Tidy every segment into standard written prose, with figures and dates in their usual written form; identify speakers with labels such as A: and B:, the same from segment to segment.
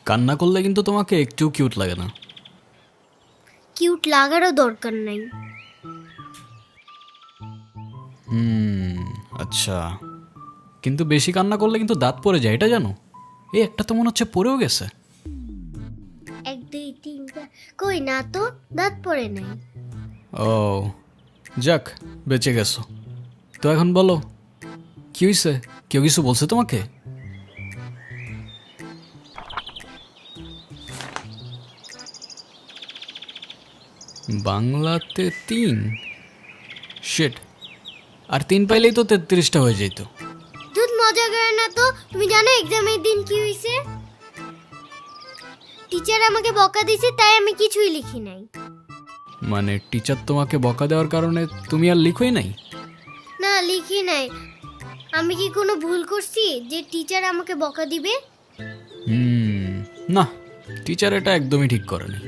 A: কান্না করলে কিন্তু তোমাকে একটু কিউট লাগে না।
B: কিউট লাগারও দরকার নাই।
A: আচ্ছা, কিন্তু বেশি কান্না করলে কিন্তু দাঁত পড়ে যায়, এটা জানো? এই একটা তো মনে হচ্ছে পড়েও গেছে।
B: 1 2 3 4 কই না তো, দাঁত পড়ে নাই।
A: ও যাক, বেঁচে গেছো। তো এখন বলো কি হয়েছে? কেউ কিছু বলছে তোমাকে? বাংলাতে 3, শিট, আর 3 পাইলেই তো 33টা হয়ে যেত।
B: দুধ মজা করে না তো। তুমি জানো এক্সামের দিন কি হয়েছে? টিচার আমাকে বকা দিয়েছে, তাই আমি কিছুই লিখি নাই।
A: মানে টিচার তোমাকে বকা দেওয়ার কারণে তুমি আর লিখোই নাই?
B: না, লিখি নাই। আমি কি কোনো ভুল করছি যে টিচার আমাকে বকা দিবে?
A: না, টিচার এটা একদমই ঠিক করেনি।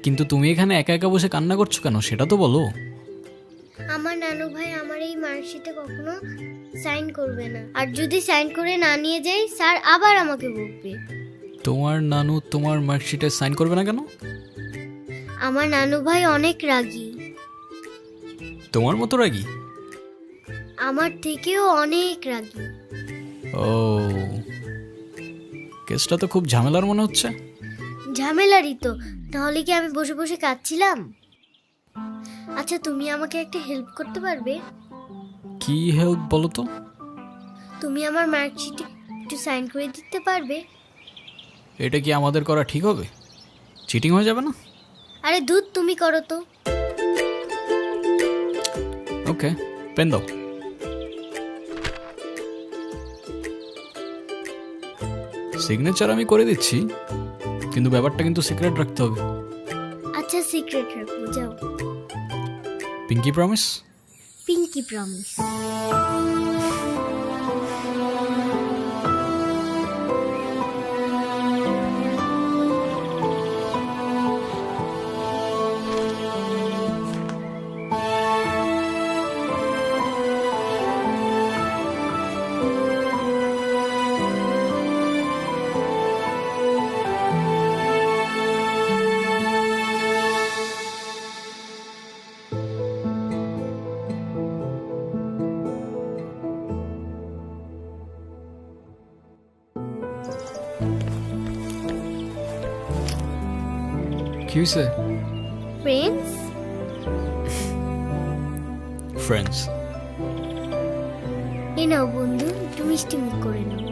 A: কিন্তু তুমি এখানে একা একা বসে কান্না করছো কেন, সেটা তো বলো।
B: আমার নানু ভাই আমার এই মার্কশিটে কখনো সাইন করবে না, আর যদি সাইন করে না নিয়ে যাই স্যার আবার আমাকে বকবে।
A: তোমার নানু তোমার মার্কশিটে সাইন করবে না কেন?
B: আমার নানু ভাই অনেক রাগী,
A: তোমার মতো রাগী?
B: আমার থেকেও অনেক রাগী।
A: ও, কেসটা তো খুব ঝামেলার মনে হচ্ছে।
B: ঝামেলারই তো, তাহলে কি আমি বসে বসে কাঁদছিলাম? আচ্ছা, তুমি আমাকে একটা হেল্প করতে পারবে?
A: কি হেল্প বলো তো?
B: তুমি আমার মার্কশিটে একটু সাইন করে দিতে পারবে?
A: এটা কি আমাদের করা ঠিক হবে? চিটিং হয়ে যাবে না?
B: আরে দুধ, তুমি করো তো।
A: ওকে, পেন দাও। সিগনেচার আমি করে দিচ্ছি, কিন্তু ব্যাপারটা কিন্তু সিক্রেট রাখতে হবে।
B: আচ্ছা, সিক্রেট রাখবো, যাও।
A: Pinky promise?
B: Pinky promise.
A: কি হয়েছে?
B: ফ্রেন্ডস।
A: ফ্রেন্ডস?
B: এ নাও বন্ধু, একটু মিষ্টি মুখ করে নাও।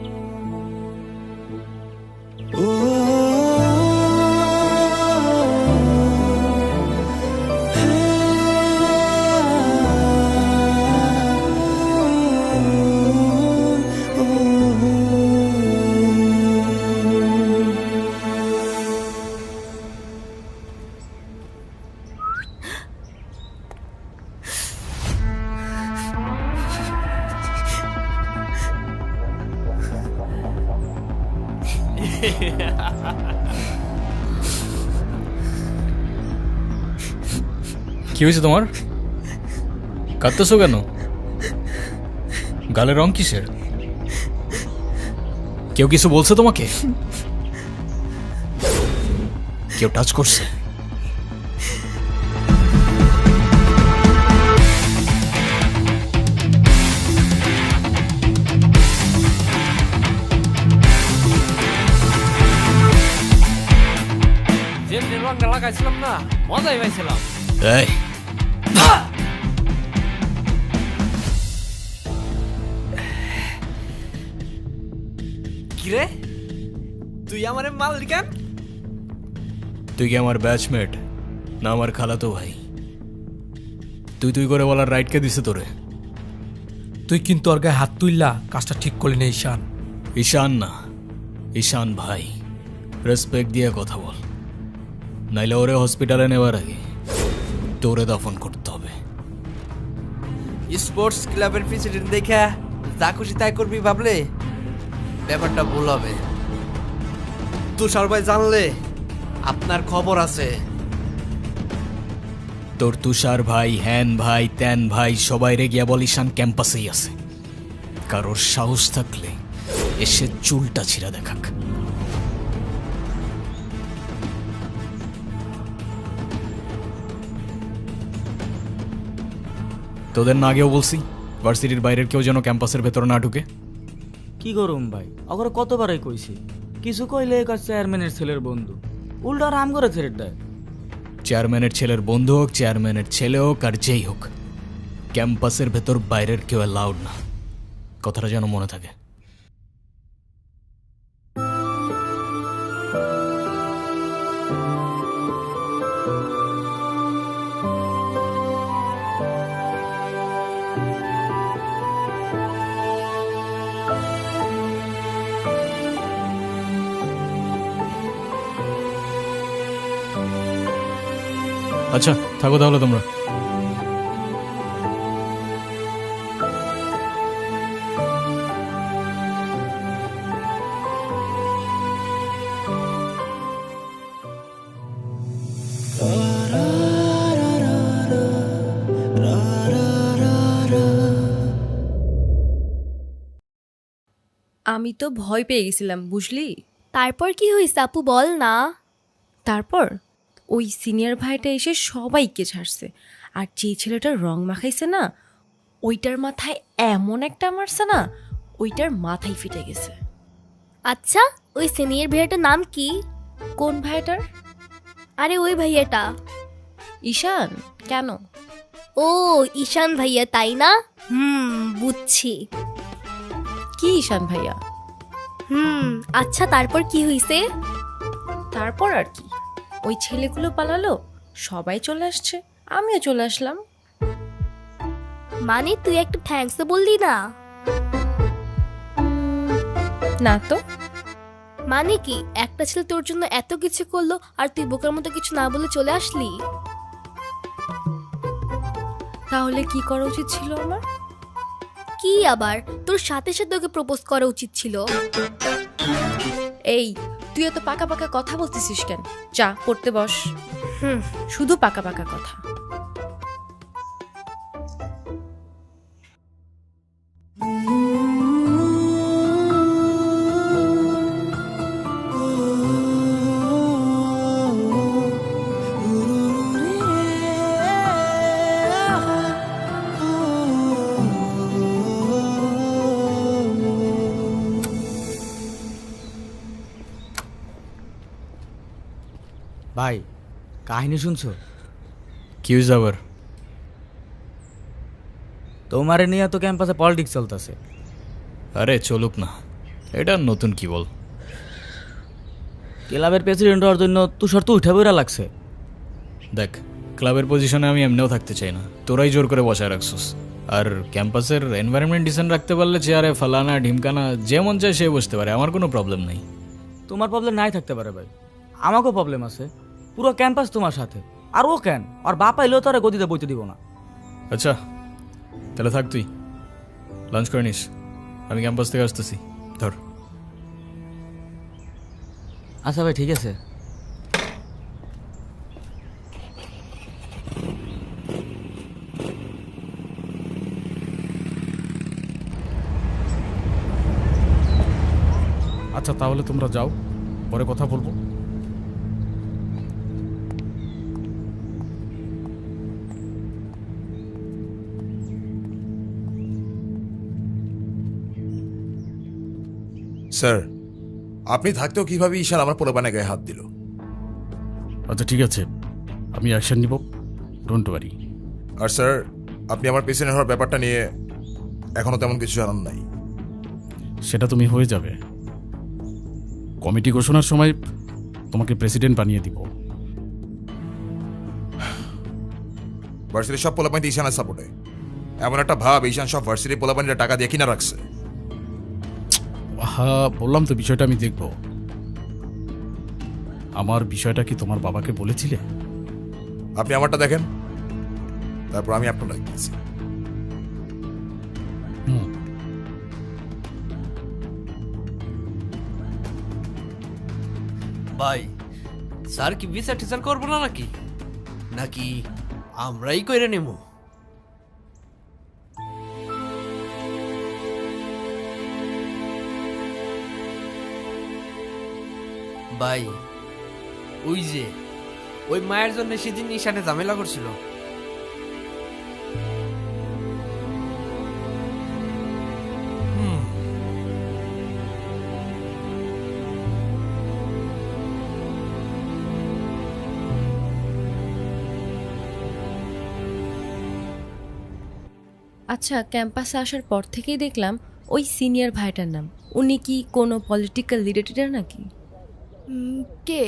A: কি হয়েছে তোমার? কাঁদতেছো কেন? গালের রং কিসের? কেউ কিছু বলছে তোমাকে? কেউ টাচ করছে?
C: রংটা লাগাইছিলাম না, মজাই পাইছিলাম।
A: এই
C: কিরে তুই আমারে মারলি কেন?
A: তুই কি আমার ব্যাচমেট না আমার খালাতো ভাই? তুই তুই করে বলার রাইট কে দিছে তোরে?
D: তুই কিন্তু ওর গায়ে হাত তুললা কাজটা ঠিক করলি না ঈশান।
A: ঈশান না, ঈশান ভাই। রেসপেক্ট দিয়ে কথা বল, নাইলে ওরে হসপিটালে নেওয়ার আগে তোরে দফন করতে হবে।
C: স্পোর্টস ক্লাবের প্রেসিডেন্ট দেখা যা খুশি তাই করবি ভাবলে ব্যাপারটা ভুল হবে। তুষার ভাই জানলে আপনার খবর আছে।
A: তোর তুষার ভাই, হ্যান ভাই, ত্যান ভাই সবাই রে গিয়া বল ঈশান ক্যাম্পাসেই আছে। কারোর সাহস থাকলে এসে চুলটা ছিঁড়া দেখাক। তোদের না আগেও বলছি ভার্সিটির বাইরের কেউ যেন ক্যাম্পাসের ভেতর না ঢুকে।
E: কি করুম ভাই, অগরে কতবারই কইছি, কিছু কইলে কাজ চেয়ারম্যানের ছেলের বন্ধু, উল্টা রাম করে ছেড়ে দেয়।
A: চেয়ারম্যানের ছেলের বন্ধু হোক, চেয়ারম্যানের ছেলে হোক, আর যেই হোক, ক্যাম্পাসের ভেতর বাইরের কেউ অ্যালাউড না। কথাটা যেন মনে থাকে। আচ্ছা থাকো তাহলে তোমরা।
F: আমি তো ভয় পেয়ে গেছিলাম বুঝলি।
B: তারপর কি হয়েছে আপু বল না।
F: তারপর ওই সিনিয়র ভাইটা এসে সবাইকে ছাড়ছে, আর যে ছেলেটার রং মাখাইছে না ওইটার মাথায় এমন একটা মারছে না, ওইটার মাথায় ফিটে গেছে।
B: আচ্ছা ওই সিনিয়র ভাইয়াটার নাম কি?
F: কোন ভাইটার?
B: আরে ওই ভাইয়াটা।
F: ঈশান। কেন?
B: ও ঈশান ভাইয়া তাই না? বুঝছি।
F: কি ঈশান ভাইয়া?
B: আচ্ছা তারপর কি হয়েছে?
F: তারপর আর কি, ওই ছেলেগুলো পালালো, সবাই চলে আসছে, আমিও চলে আসলাম।
B: মানে তুই একটা থ্যাঙ্কস বললি না?
F: না তো।
B: মানে কি একটা ছেলে তোর জন্য এত কিছু করলো আর তুই বোকার মতো কিছু না বলে চলে আসলি?
F: তাহলে কি করা উচিত ছিল আমার?
B: কি আবার, তোর সাথে সাথে ওকে প্রপোজ করা উচিত ছিল।
F: এই তুই এত পাকা পাকা কথা বলতেছিস কেন? যা পড়তে বস।
B: হুম
F: শুধু পাকা পাকা কথা।
E: ভাই কাহিনী শুনছো?
A: কি হয়েছে আবার?
E: তোমারে নিয়ে তো ক্যাম্পাসে পলিটিক্স চলতেছে।
A: আরে চলুক না, এটা নতুন কি বল।
E: ক্লাবের প্রেসিডেন্ট হওয়ার জন্য তুষার তো উঠে বইরা লাগছে।
A: দেখ ক্লাবের পজিশনে আমি এমনিও থাকতে চাই না, তোরাই জোর করে বসায় রাখছিস। আর ক্যাম্পাসের এনভায়রনমেন্ট ডিসেন্ট রাখতে পারলে চেয়ারে ফালানা ঢিমকানা যে মন চায় সে বসতে পারে, আমার কোনো প্রবলেম নেই।
E: তোমার প্রবলেম নাই থাকতে পারে ভাই, আমাকেও প্রবলেম আছে। পুরো ক্যাম্পাস তোমার সাথে, আর ও কেন আর বাপ এলেও তো আর গদিতে বইতে দিব না।
A: আচ্ছা তাহলে থাক, তুই লাঞ্চ করে নিস, আমি ক্যাম্পাস থেকে আসতেছি। ধর।
E: আচ্ছা ভাই ঠিক আছে।
G: আচ্ছা তাহলে তোমরা যাও, পরে কথা বলবো।
H: স্যার, আপনি থাকতেও কিভাবে ঈশান আমার পোলাপানের গায়ে হাত দিল?
G: আচ্ছা ঠিক আছে, আমি অ্যাকশন নিব, ডোন্ট ওয়ারি।
H: আর স্যার, আপনি আমার পেছনে হওয়ার ব্যাপারটা নিয়ে এখনো তেমন কিছু জানান নাই।
G: সেটা তুমি হয়ে যাবে, কমিটি ঘোষণার সময় তোমাকে প্রেসিডেন্ট বানিয়ে দিব।
H: ভার্সিটির সব পোলাপানিতে ঈশানের সাপোর্টে। এমন একটা ভাব ঈশান সব ভার্সিটির পোলাপানিরা টাকা দিয়ে কিনা রাখছে।
G: হ্যাঁ, বললাম তো বিষয়টা আমি দেখব। আমার বিষয়টা কি তোমার বাবাকে বলেছিলে?
H: আপনি আমারটা দেখেন, তারপর আমি আপনারটা দেখতেছি।
C: ভাই স্যার কি বিচার টিচার করবো না নাকি নাকি আমরাই কইরে নেব? ভাই ওই যে ওই মায়ের জন্য সেদিন ঈশানে ঝামেলা করছিল।
F: আচ্ছা, ক্যাম্পাসে আসার পর থেকেই দেখলাম ওই সিনিয়র ভাইটার নাম। উনি কি কোনো পলিটিক্যাল লিডার নাকি?
I: কে?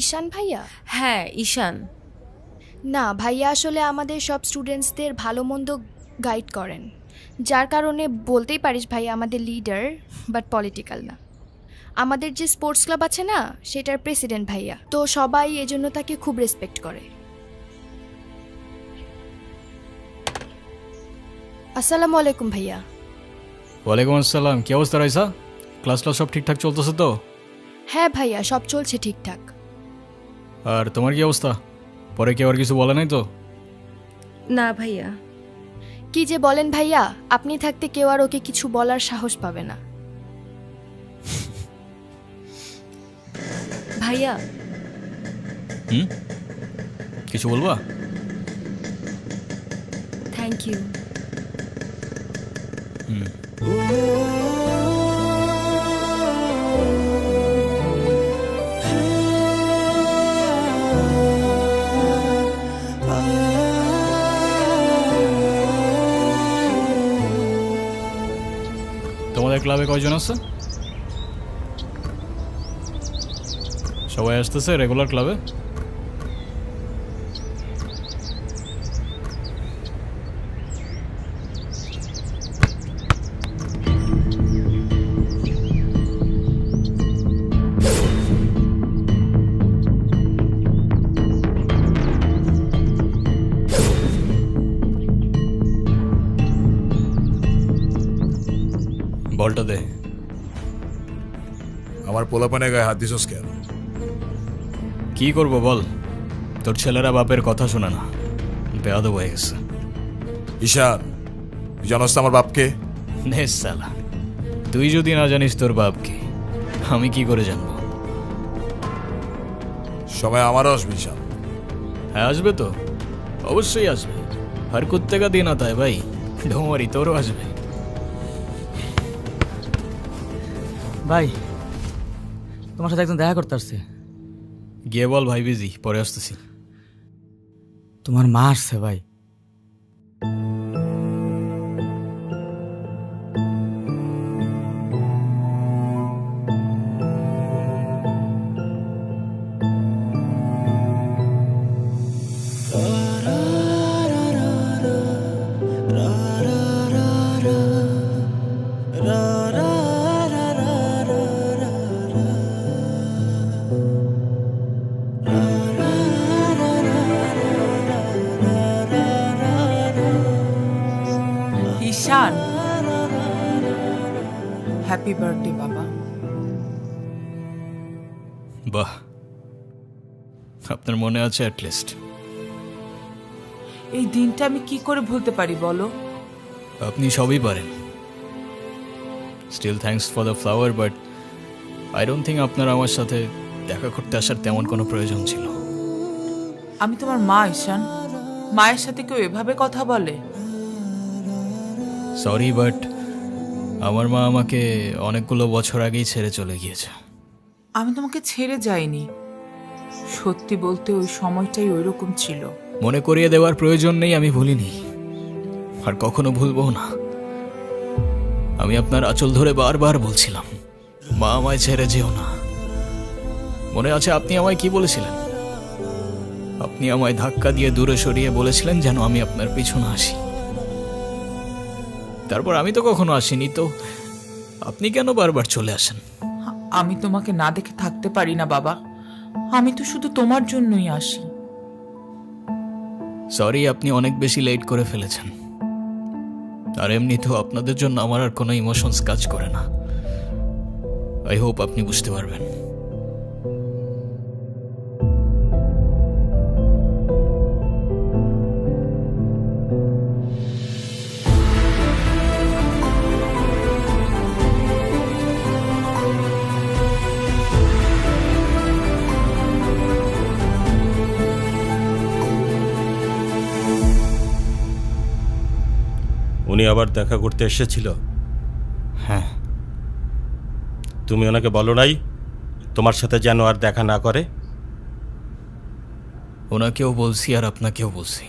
I: ঈশান ভাইয়া?
F: হ্যাঁ, ঈশান।
I: না, ভাইয়া আসলে আমাদের সব স্টুডেন্টসদের ভালো মন্দ গাইড করেন, যার কারণে বলতেই পারিস ভাইয়া আমাদের লিডার, বাট পলিটিক্যাল না। আমাদের যে স্পোর্টস ক্লাব আছে না, সেটার প্রেসিডেন্ট ভাইয়া, তো সবাই এজন্য তাকে খুব রেসপেক্ট করে। আসসালামু আলাইকুম ভাইয়া।
A: ওয়ালাইকুম আসসালাম। কি অবস্থা রাইসা? ক্লাস সব ঠিকঠাক চলতেছে তো?
I: হ্যাঁ ভাইয়া, সব চলছে ঠিকঠাক।
A: আর তোমার কি অবস্থা? পরে কেউ আর কিছু বলে নাই তো?
F: না ভাইয়া।
I: কি যে বলেন ভাইয়া, আপনি থাকতে কেউ আর ওকে কিছু বলার সাহস পাবে না।
F: ভাইয়া,
A: কিছু বলবা?
F: Thank you.
A: তোমাদের ক্লাবে কয়জন আছে? সবাই আসতেছে রেগুলার ক্লাবে? বলটা দে।
H: আমার পোলাপানে গায়ে হাত দিছস কেন?
A: কি করবো বল, তোর ছেলেরা বাপের কথা শোনে না, বেয়াদব হয়ে গেছে।
H: ঈশান, তুই জানোস তো আমার বাপকে?
A: নে সালা, তুই যদি না জানিস তোর বাপকে, আমি কি করে জানবো?
H: সময় আমারও আসবে ঈশান।
A: হ্যাঁ আসবে তো, অবশ্যই আসবে। আর কুত্তেকা দিন আতা है ভাই, ঢোমারি তোরও আসবে।
E: ভাই, তোমার সাথে একজন দেখা করতে আসছে।
A: গিয়ে বল ভাই বিজি, পরে আসতেছি।
E: তোমার মা আসছে ভাই।
J: ঈশান, হ্যাপি বার্থডে বাবা।
A: বাহ, আপনার মনে আছে অ্যাটলিস্ট।
J: এই দিনটা আমি কি করে ভুলতে পারি বলো?
A: আপনি সবই পারেন। Still thanks for the flower, but I don't think আপনার আমার সাথে দেখা করতে আসার তেমন কোনো প্রয়োজন ছিল।
J: আমি তোমার মা ঈশান, মায়ের সাথে কেউ এভাবে কথা বলে?
A: সরি, বাট আমার মা আমাকে অনেকগুলো বছর আগেই ছেড়ে চলে গিয়েছে।
J: আমি তোমাকে ছেড়ে যাইনি, সত্যি বলতে ওই সময়টাই ওইরকম ছিল।
A: মনে করিয়ে দেওয়ার প্রয়োজন নেই, আমি ভুলিনি আর কখনো ভুলবো না। আমি আপনার আঁচল ধরে বারবার বলছিলাম, মা আমায় ছেড়ে যেও না, মনে আছে আপনি আমায় কি বলেছিলেন? আপনি আমায় ধাক্কা দিয়ে দূরে সরিয়ে বলেছিলেন যেন আমি আপনার পিছনে আসি। তারপর আমি তো কখনো আসিনি, তো আপনি কেন বারবার চলে আসেন?
J: আমি তোমাকে না দেখে থাকতে পারি না বাবা, আমি তো শুধু তোমার জন্যই আসি।
A: সরি, আপনি অনেক বেশি লেট করে ফেলেছেন। আর এমনিতেও আপনাদের জন্য আমার আর কোনো ইমোশনস কাজ করে না। আই হোপ আপনি বুঝতে পারবেন।
K: উনি আবার দেখা করতে এসেছিল?
A: হ্যাঁ।
K: তুমি ওনাকে বলো নাই তোমার সাথে যেন আর দেখা না করে?
A: ওনাকেও বলছি আর আপনাকেও বলছি,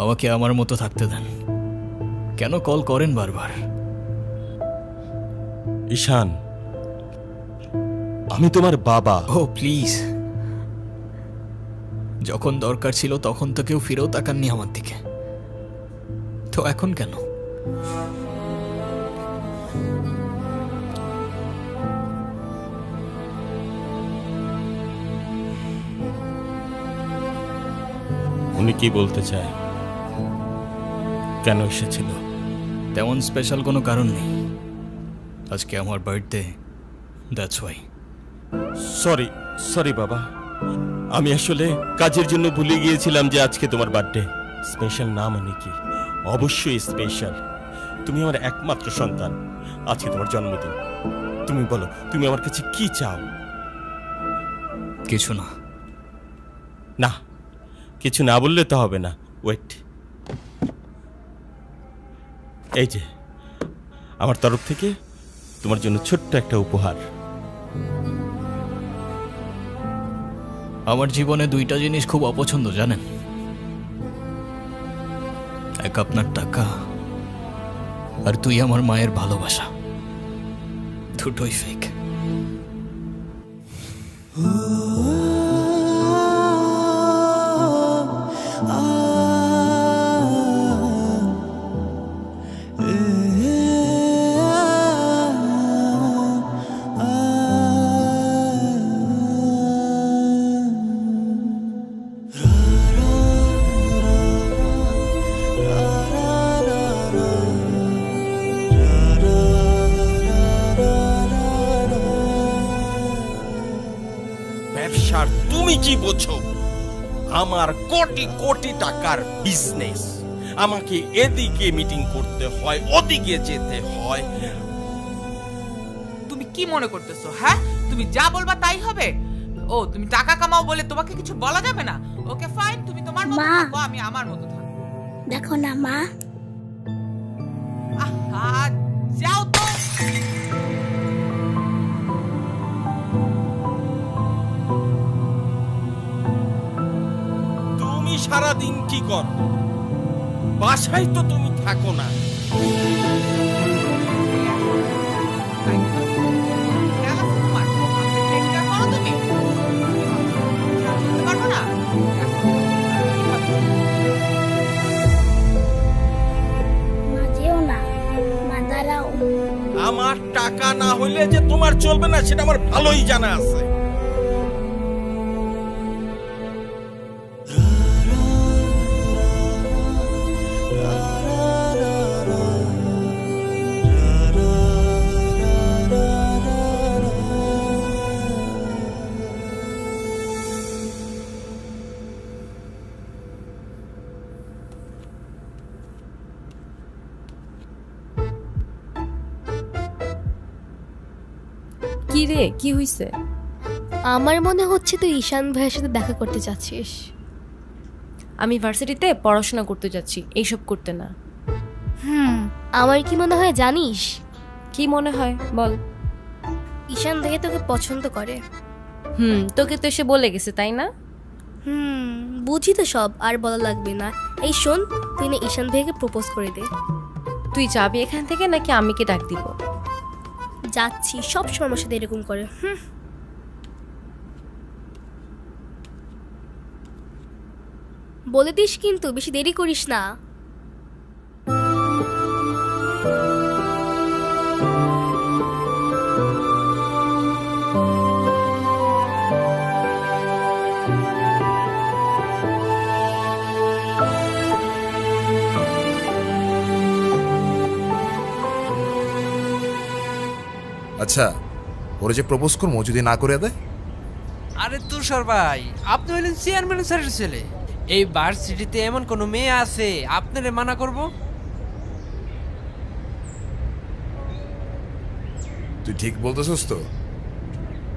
A: আমাকে আমার মতো থাকতে দেন। কেন কল করেন বারবার?
K: ঈশান, আমি তোমার বাবা।
A: ও প্লিজ, যখন দরকার ছিল তখন তো কেউ ফিরেও তাকাননি আমার দিকে, তো এখন কেন?
K: উনি কি বলতে চায়? কেন এসেছিল?
A: তেমন স্পেশাল কোনো কারণ নেই, আজকে আমার birthday, that's why.
K: Sorry sorry বাবা, আমি আসলে কাজের জন্য ভুলে গিয়েছিলাম যে আজকে তোমার বার্থডে। স্পেশাল না মানে কি? অবশ্যই স্পেশাল। তুমি আমার একমাত্র সন্তান, আজকে তোমার জন্মদিন। তুমি বলো, তুমি আমার কাছে কি চাও?
A: কিছু না।
K: না, কিছু না বললে তো হবে না। ওয়েট, এই যে আমার তরফ থেকে তোমার জন্য ছোট্ট একটা উপহার।
A: আমার জীবনে দুইটা জিনিস খুব অপছন্দ, জানেন? এক আপনার টাকা, আর তুই আমার মায়ের ভালোবাসা। দুটোই ফেক।
K: ব্যবসার তুমি কি বোঝো? আমার কোটি কোটি টাকার বিজনেস, আমাকে এদিকে মিটিং করতে হয়, ওদিকে যেতে হয়।
J: তুমি কি মনে করতেছো? হ্যাঁ, তুমি যা বলবা তাই হবে? ও, তুমি টাকা কামাও বলে তোমাকে কিছু বলা যাবে না? ওকে ফাইন, তুমি তোমার মতো থাকো, আমি আমার মতো থাকবো।
B: দেখো না মা,
J: আহা, যাও তো।
K: তুমি সারাদিন কি করো? বাসায় তো তুমি থাকো না।
B: মা যেও না, মা দাঁড়াও।
K: আমার টাকা না হইলে যে তোমার চলবে না সেটা আমার ভালোই জানা আছে।
F: কি রে, কি হইছে?
B: আমার মনে হচ্ছে তুই ঈশান ভাইয়ের সাথে দেখা করতে চাচ্ছিস।
F: আমি ভার্সিটিতে পড়াশোনা করতে যাচ্ছি, এইসব করতে না।
B: আমার কি মনে হয় জানিস?
F: কি মনে হয় বল।
B: ঈশান ভাইয়া তোকে পছন্দ করে।
F: তোকে তো এসে বলে গেছে, তাই না?
B: বুঝি তো সব, আর বলা লাগবে না। এই শোন, তুই না ঈশান ভাইয়াকে প্রপোজ করে দে।
F: তুই যাবি এখান থেকে নাকি আমি কি ডাক দিব?
B: যাচ্ছি, সব সময় আমার সাথে এরকম করে। বলে দিস কিন্তু, বেশি দেরি করিস না।
H: আচ্ছা, ওরে যে প্রপোজ করবো যদি না করে দেয়?
C: আরে তুষার ভাই, আপনি হলেন চেয়ারম্যান স্যারের ছেলে। এই ভার্সিটিতে এমন কোনো মেয়ে আছে আপনারে মানা করব?
H: তুই ঠিক বলতেছস তো?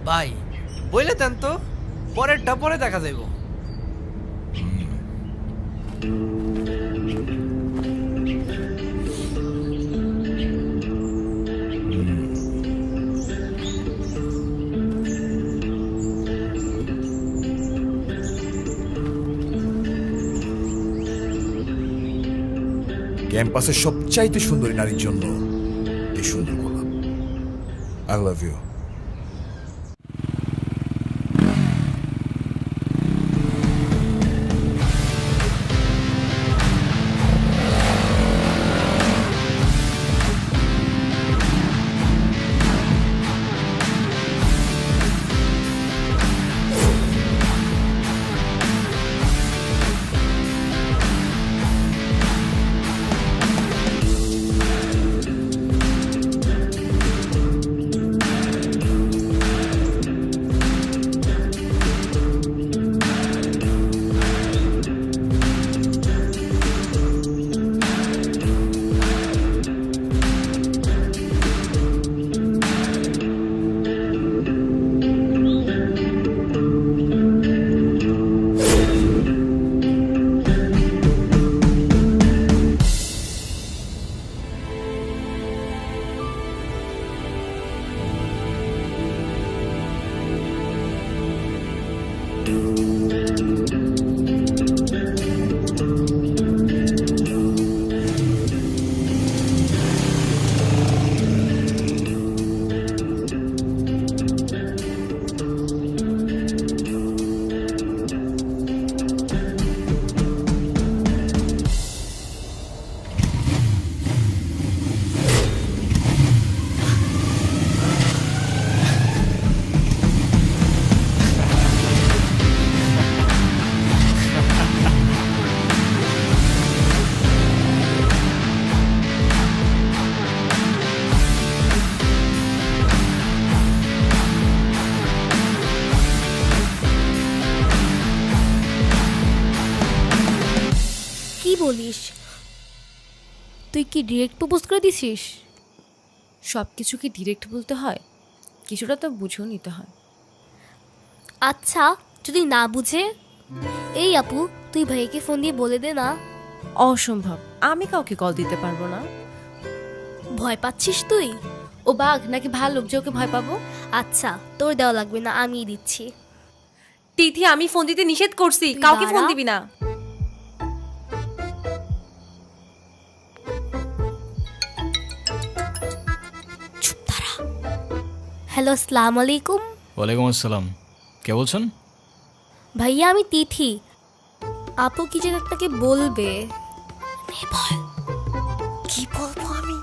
C: ভাই বইলে দেন তো, পরেরটা পরে দেখা যাইব।
H: ক্যাম্পাসের সবচাইতে সুন্দরী নারীর জন্য এই সুন্দর গোলাপ। I love you.
B: বলিস? তুই কি ডিরেক্ট প্রপোজ করে দিছিস?
F: সব কিছু কি ডিরেক্ট বলতে হয়? কিছুটা তো বুঝেও নিতে হয়।
B: আচ্ছা, যদি না বুঝে? এই আপু, তুই ভাইকে ফোন দিয়ে বলে দে না।
F: অসম্ভব, আমি কাউকে কল দিতে পারবো না।
B: ভয় পাচ্ছিস তুই?
F: ও বাঘ নাকি ভাল্লুক যে ওকে ভয় পাবো?
B: আচ্ছা, তোর দেওয়া লাগবে না, আমিই দিচ্ছি।
F: তিথি, আমি ফোন দিতে নিষেধ করছি, কাউকে ফোন দিবি না।
B: হ্যালো, আসসালামু আলাইকুম।
A: ওয়ালাইকুম আসসালাম। কে বলছেন?
B: ভাইয়া, আমি তিথি। আপু কি যেন আপনাকে বলবে।
F: কি বলবো আমি?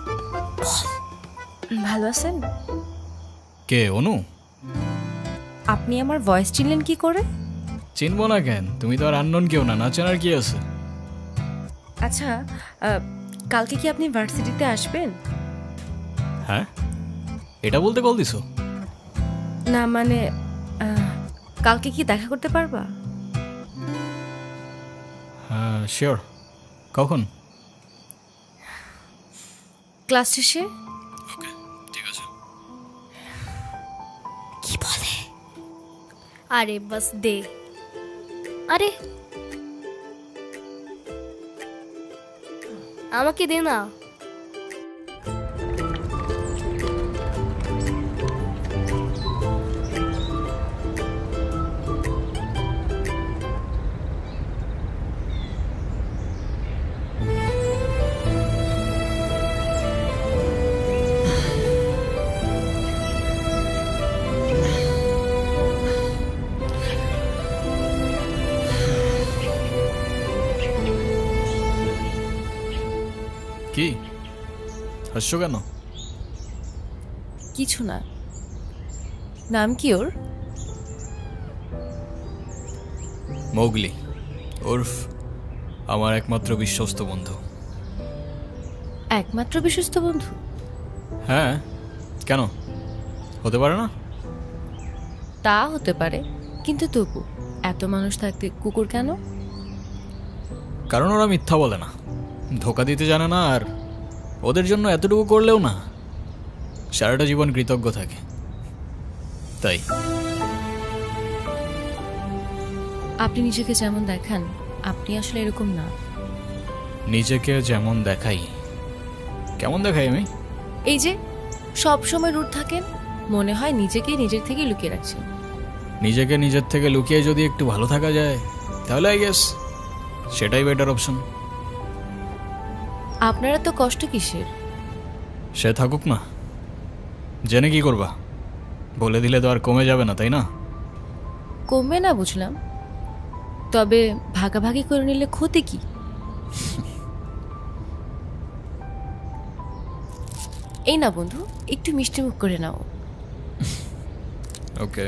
F: ভালো আছেন?
A: কে? অনু?
F: আপনি আমার ভয়েস চিনলেন কি করে?
A: চিনবো না কেন? তুমি তো আর আননোন কেউ না, না চেনার কি আছে?
F: আচ্ছা, কালকে কি আপনি ভার্সিটিতে আসবেন?
A: হ্যাঁ, এটা বলতে কল দিছো?
F: না মানে, কালকে কি দেখা করতে পারবা?
A: হ্যাঁ শিওর। কখন?
F: ক্লাস শেষে।
A: ওকে, ঠিক আছে।
B: কি বলে? আরে বাস দে। আরে আমাকে দে না।
A: হাসছো কেন?
F: কিছু না। নাম কি ওর?
A: মৌগলি, ওরফ আমার একমাত্র বিশ্বস্ত বন্ধু।
F: একমাত্র বিশ্বস্ত বন্ধু?
A: হ্যাঁ, কেন হতে পারে না?
F: তা হতে পারে, কিন্তু তবু এত মানুষ থাকতে কুকুর কেন?
A: কারণ ওরা মিথ্যা বলে না, ধোকা দিতে জানে না, আর ওদের জন্য এতটুকু করলেও না সারাটা জীবন কৃতজ্ঞ থাকে, তাই।
F: আপনি নিজেকে যেমন দেখান, আপনি আসলে এরকম না।
A: নিজেকে যেমন দেখাই? কেমন দেখাই আমি?
F: এই যে সব সময় রুট থাকেন, মনে হয় নিজেকে নিজের থেকে লুকিয়ে রাখছেন।
A: নিজেকে নিজের থেকে লুকিয়ে যদি একটু ভালো থাকা যায় তাহলে আই গেস সেটাই বেটার অপশন।
F: আপনারা তো কষ্ট কিসের?
A: সে থাকুক না, জেনে কি করবা? বলে দিলে তো আর কমে যাবে না, তাই না?
F: কমবে না বুঝলাম, তবে ভাগাভাগি করে নিলে ক্ষতি কি? এই না বন্ধু, একটু মিষ্টি মুখ করে নাও।
A: ওকে।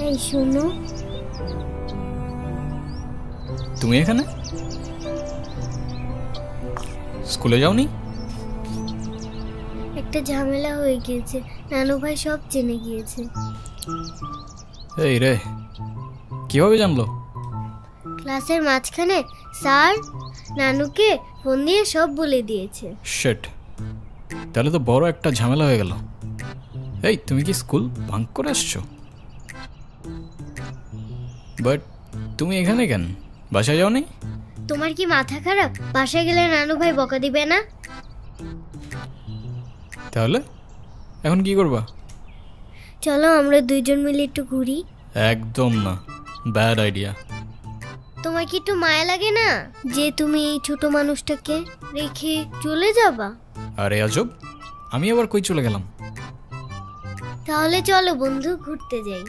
B: এই শোনো,
A: তুমি এখানে? স্কুলে যাওনি?
B: একটা ঝামেলা হয়ে গিয়েছে, নানু ভাই সব জেনে গিয়েছে।
A: এই রে, কিভাবে জানলো?
B: ক্লাসের মাঝখানে স্যার নানুকে ফোন দিয়ে সব বলে দিয়েছে।
A: শিট, তাহলে তো বড় একটা ঝামেলা হয়ে গেল। এই, তুমি কি স্কুল বাঙ্ক করে আসছো? বাট তুমি এখানে কেন? বাসায় যাওনি?
B: তোমার কি মাথা খারাপ? বাসায় গেলে নানু ভাই বকা দিবে না?
A: তাহলে এখন কি করবা?
B: চলো আমরা দুইজন মিলে একটু ঘুরি।
A: একদম না, ব্যাড আইডিয়া।
B: তোমার কি একটু মায়া লাগে না যে তুমি এই ছোট মানুষটাকে রেখে চলে যাবা?
A: আরে আজব, আমি আবার কই চলে গেলাম?
B: তাহলে চলো বন্ধু, ঘুরতে যাই।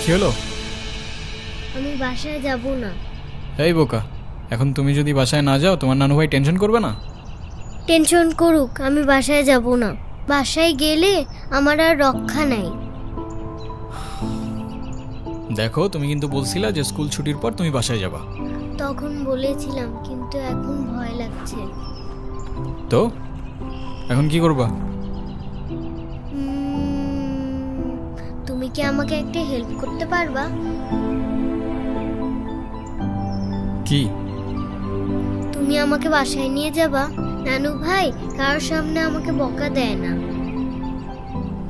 A: কি হলো?
B: আমি বাসায় যাব না।
A: এই বোকা, এখন তুমি যদি বাসায় না যাও তোমার নানু ভাই টেনশন করবে না?
B: টেনশন করুক, আমি বাসায় যাব না। বাসায় গেলে আমার আর রক্ষা নাই।
A: দেখো, তুমি কিন্তু বলছিলা যে স্কুল ছুটির পর তুমি বাসায় যাবা।
B: তখন বলেছিলাম, কিন্তু এখন ভয় লাগছে।
A: তো এখন কি করবা?
B: তুমি কি আমাকে একটা হেল্প করতে পারবা?
A: কি?
B: তুমি আমাকে বাসায় নিয়ে যাবা? নানু ভাই কার সামনে আমাকে বকা দেয় না।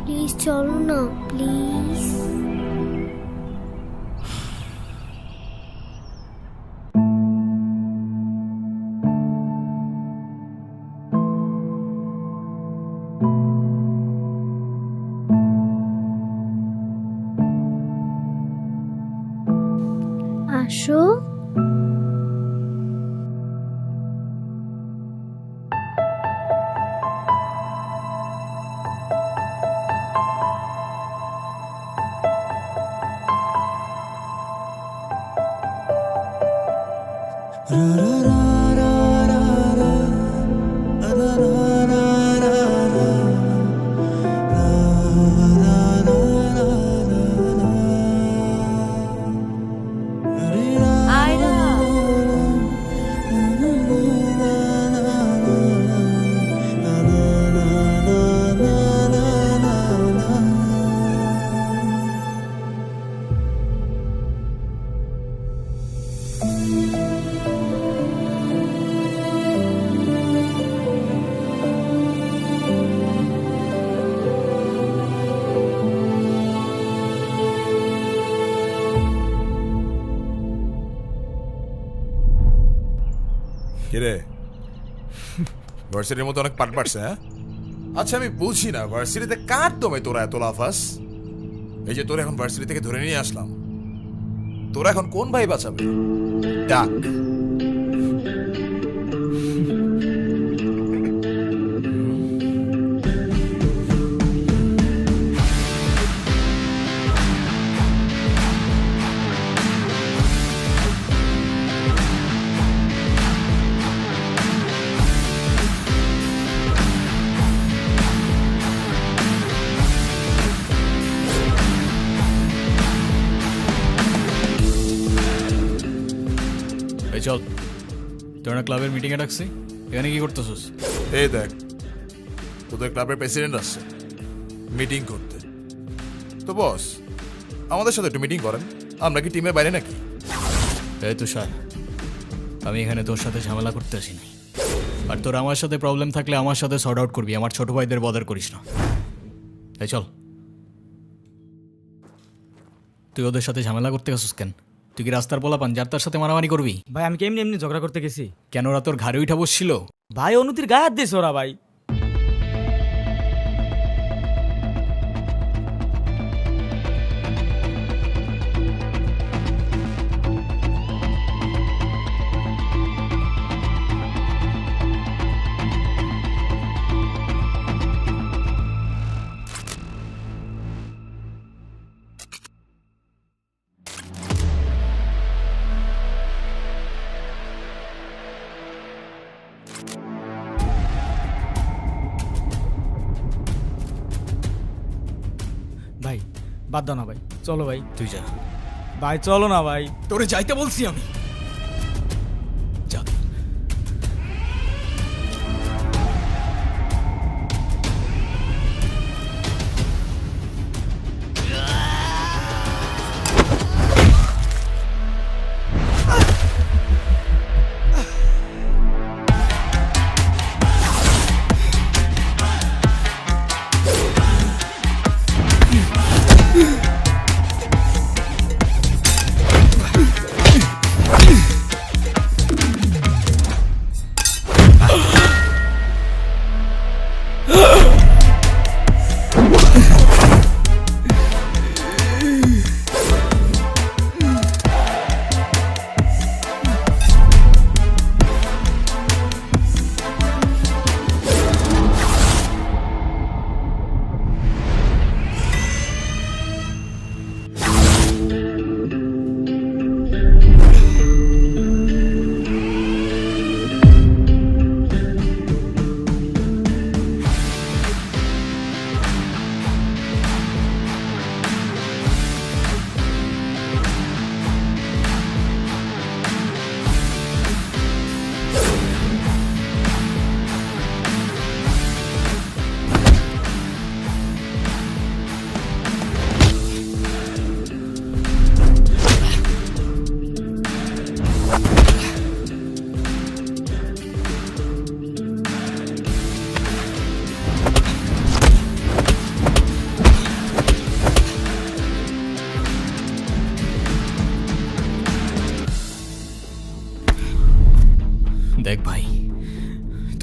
B: প্লিজ চলো না, প্লিজ। আসো।
H: কিরে, ভার্সিটির মতো অনেক পাট পাটছে, হ্যাঁ? আচ্ছা আমি বুঝি না, ভার্সিটিতে কার দমে তোরা এত লাফাস? এই যে তোরা এখন ভার্সিটি থেকে ধরে নিয়ে আসলাম, তোরা এখন কোন ভাই বাঁচাবে? ডাক।
A: চল, তোরা ক্লাবের মিটিংয়ে ডাকছি, এখানে কি করতেছিস?
H: এই দেখ, তোদের ক্লাবের প্রেসিডেন্ট আসছে মিটিং করতে। তো বস, আমাদের সাথে একটু মিটিং করেন, আমরা কি টিমের বাইরে নাকি?
A: এই তুষার, আমি এখানে তোর সাথে ঝামেলা করতে আসিনি। আর তোর আমার সাথে প্রবলেম থাকলে আমার সাথে সর্ট আউট করবি, আমার ছোট ভাইদের বদার করিস না। এই চল। তুই ওদের সাথে ঝামেলা করতে গেছিস কেন? তুই কি রাস্তার পোলাপান যার তার সাথে মারামারি করবি?
E: ভাই আমি কেমনি এমনি ঝগড়া করতে গেছি।
A: কেন ওরা তোর ঘাড়ে উঠা বসছিল?
E: ভাই অনুতির গায়ে হাত দিয়েছে ওরা ভাই। ভাই বাদ দাও না ভাই, চলো ভাই।
A: তুই যা
E: ভাই, চলো না ভাই।
A: তোরে যাইতে বলছি আমি। যা।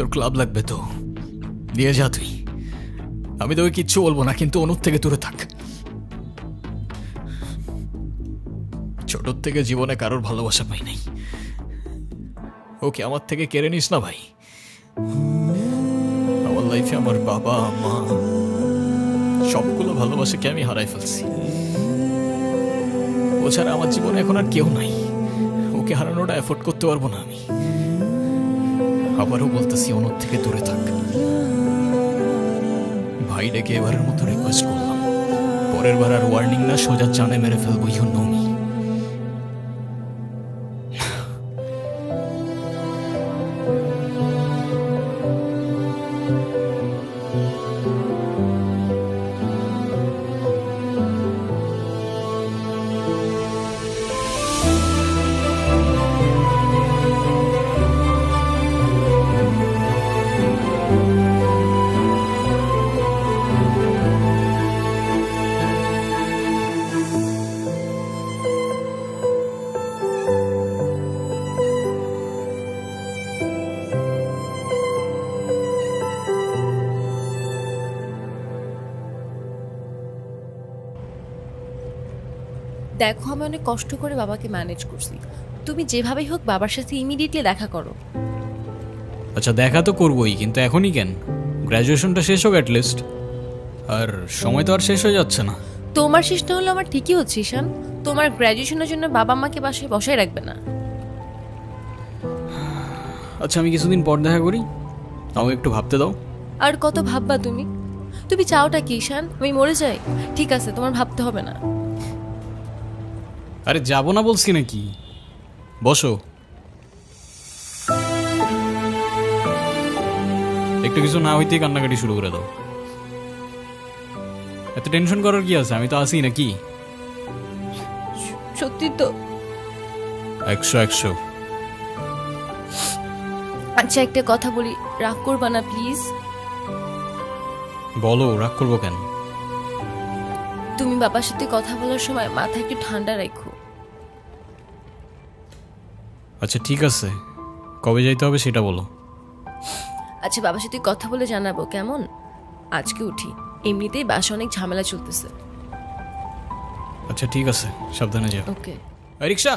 A: তোর ক্লাব লাগবে তো দিয়ে যা তুই, আমি তোকে কিচ্ছু বলবো না, কিন্তু অনুর থেকে দূরে থাক। ছোটর থেকে জীবনে কারোর ভালোবাসা পাই নাই, ওকে আমার থেকে কেড়ে নিস না ভাই। আমার লাইফে আমার বাবা মা সবগুলো ভালোবাসাকে আমি হারাই ফেলছি। ও ছাড়া আমার জীবনে এখন আর কেউ নাই, ওকে হারানোটা এফোর্ড করতে পারবো না আমি। আবারও বলতেছি অনুর থেকে দূরে থাক। ভাই ডেকে এবারের মতো রিকোয়েস্ট করলাম, পরের বার আর ওয়ার্নিং না, সোজা চানে মেরে ফেলবো। You know me.
F: দেখো আমি অনেক কষ্ট করে বাবাকে ম্যানেজ করছি, তুমি যেভাবেই হোক বাবার সাথে ইমিডিয়েটলি দেখা করো।
A: আচ্ছা দেখা তো করবোই, কিন্তু এখনই কেন? গ্র্যাজুয়েশনটা শেষ হোক অ্যাটলিস্ট। আর সময় তো আর শেষ হয়ে যাচ্ছে না।
F: তোমার শেষ না হলে আমার ঠিকই হচ্ছে ঈশান, তোমার গ্র্যাজুয়েশনের জন্য বাবা মাকে বাসায় বসায় রাখবে না।
A: আচ্ছা আমি কিছুদিন পর দেখা করি, আমাকে একটু ভাবতে দাও।
F: আর কত ভাববা তুমি? তুমি চাওটা কি ঈশান, আমি মরে যাই? ঠিক আছে তোমার ভাবতে হবে না।
A: আরে যাবো না বলছি নাকি, বসো। একটু কিছু না হইতেই কান্নাকাটি শুরু করে দাও। এত টেনশন করার কি আছে, আমি তো আসি নাকি।
F: সত্যি তো?
A: 100
F: আচ্ছা একটা কথা বলি, রাগ করবা না প্লিজ?
A: বলো, রাগ করবো কেন?
F: তুমি বাবার সাথে কথা বলার সময় মাথা একটু ঠান্ডা রাখো।
A: আচ্ছা ঠিক আছে, কবে যাইতে হবে সেটা বলো।
F: আচ্ছা বাবার সাথে কথা বলে জানাবো কেমন? আজকে উঠি, এমনিতেই বাসা অনেক ঝামেলা চলতেছে।
A: আচ্ছা ঠিক আছে, সাবধানে যাও।
F: ওকে।
A: রিক্সা।